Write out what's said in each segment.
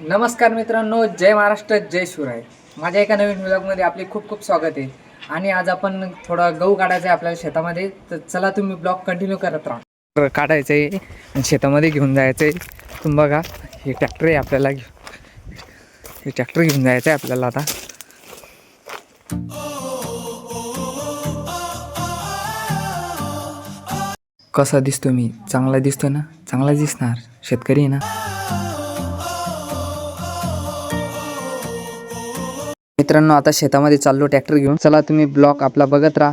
नमस्कार मित्रांनो, जय महाराष्ट्र, जय शिवराय. माझ्या एका नवीन व्लॉगमध्ये आपले खूप खूप स्वागत आहे. आणि आज आपण थोडा गहू काढायचा आहे आपल्याला शेतामध्ये. तर चला तुम्ही ब्लॉग कंटिन्यू करत राहा. काढायचं आहे आणि शेतामध्ये घेऊन जायचं आहे. तुम्ही बघा, हे ट्रॅक्टर आहे आपल्याला, हे ट्रॅक्टर घेऊन जायचं आहे आपल्याला. आता कसा दिसतो मी? चांगला दिसतो ना? चांगला दिसणार, शेतकरी आहे ना. मित्रांनो, आता शेतामध्ये चाललो ट्रॅक्टर घेऊन. चला तुम्ही ब्लॉग आपला बघत राहा.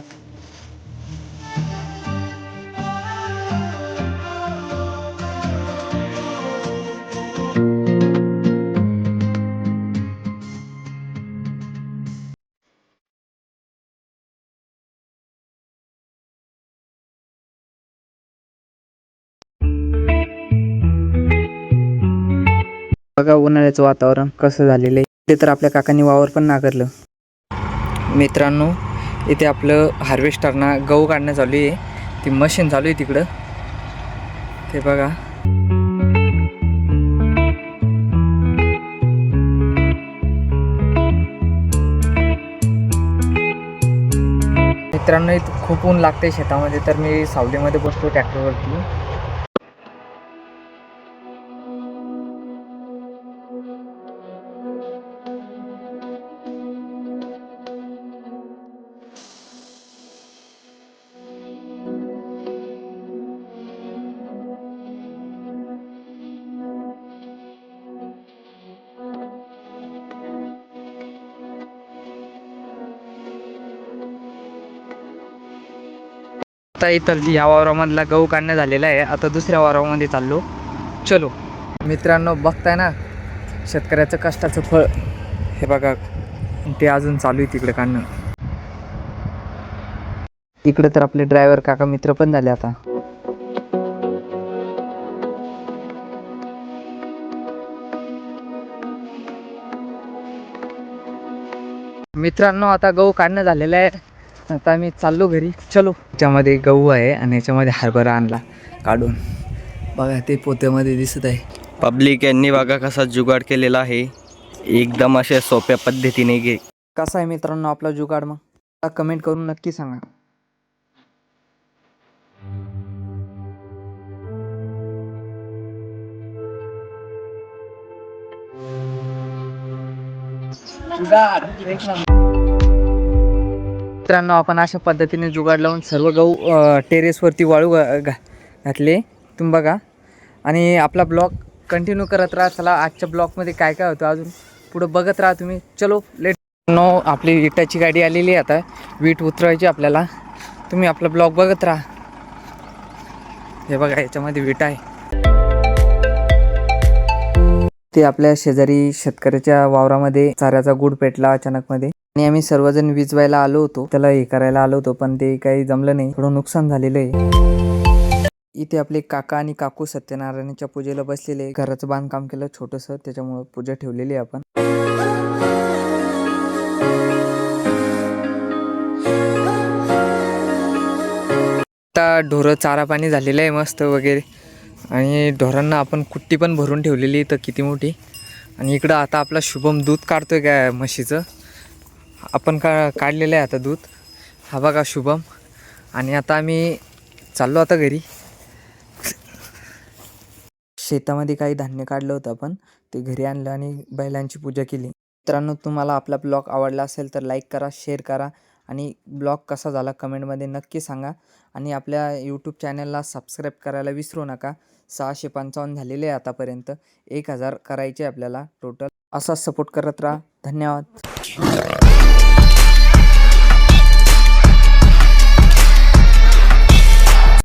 बघा उन्हाळ्याचं वातावरण कसं झालेलं आहे. ते तर आपल्या काकांनी वावर पण नांगरलं. मित्रांनो, इथे आपलं हार्वेस्टरना गहू काढणं चालू आहे. ती मशीन चालू आहे तिकडं, ते बघा. मित्रांनो, इथं खूप ऊन लागते शेतामध्ये, तर मी सावलीमध्ये बसतो ट्रॅक्टरवरती. आता इथं या वावरामधला गहू काढणं झालेला आहे. आता दुसऱ्या वावरामध्ये चाललो. चलो मित्रांनो, बघताय ना शेतकऱ्याचं कष्टाचं फळ. हे बघा, ते अजून चालू आहे तिकडे काढणं. इकडे तर आपले ड्रायव्हर काका मित्र पण झाले आता. मित्रांनो, आता गहू काढणं झालेलं आहे. आता मी चाललो घरी. चलो. याच्यामध्ये गहू आहे आणि याच्यामध्ये हरभरा आणला काढून. बघा, ते पोत्यामध्ये दिसत आहे. पब्लिक यांनी बघा कसा जुगाड केलेला आहे, एकदम अशा सोप्या पद्धतीने. कसा आहे मित्रांनो आपला जुगाड? मग कमेंट करून नक्की सांगा. मित्रांनो, आपण अशा पद्धतीने जुगाड लावून सर्व गहू टेरेसवरती वाळू घातले. तुम्ही बघा आणि आपला ब्लॉग कंटिन्यू करत राहा. चला, आजच्या ब्लॉगमध्ये काय काय होतं अजून पुढं बघत राहा तुम्ही. चलो लेट. नो, आपली विटाची गाडी आलेली आहे. आता वीट उतरवायची आपल्याला. तुम्ही आपला ब्लॉग बघत राहा. हे बघा, याच्यामध्ये विटा आहे. ते आपल्या शेजारी शेतकऱ्याच्या वावरामध्ये चाऱ्याचा गुड पेटला अचानक मध्ये, आणि आम्ही सर्वजण विजवायला आलो होतो, त्याला हे करायला आलो होतो, पण ते काही जमलं नाही. थोडं नुकसान झालेलं आहे. इथे आपले काका आणि काकू सत्यनारायणाच्या पूजेला बसलेले. घराचं बांधकाम केलं छोटंसं, त्याच्यामुळे पूजा ठेवलेली आहे आपण. आता ढोरं चारा पाणी झालेलं आहे मस्त वगैरे, आणि ढोरांना आपण कुट्टी पण भरून ठेवलेली तर किती मोठी. आणि इकडं आता आपला शुभम दूध काढतोय काय म्हशीचं. आपण काढलेलं आहे आता दूध. हा बघा शुभम. आणि आता आम्ही चाललो आता घरी. शेतामध्ये काही धान्य काढलं होतं आपण, ते घरी आणलं आणि बैलांची पूजा केली. मित्रांनो, तुम्हाला आपला ब्लॉग आवडला असेल तर लाईक करा, शेअर करा, आणि ब्लॉग कसा झाला कमेंटमध्ये नक्की सांगा. आणि आपल्या यूट्यूब चॅनलला सबस्क्राईब करायला विसरू नका. 655 झालेले आहे आतापर्यंत. 1000 करायचे आपल्याला टोटल. असाच सपोर्ट करत राहा. धन्यवाद.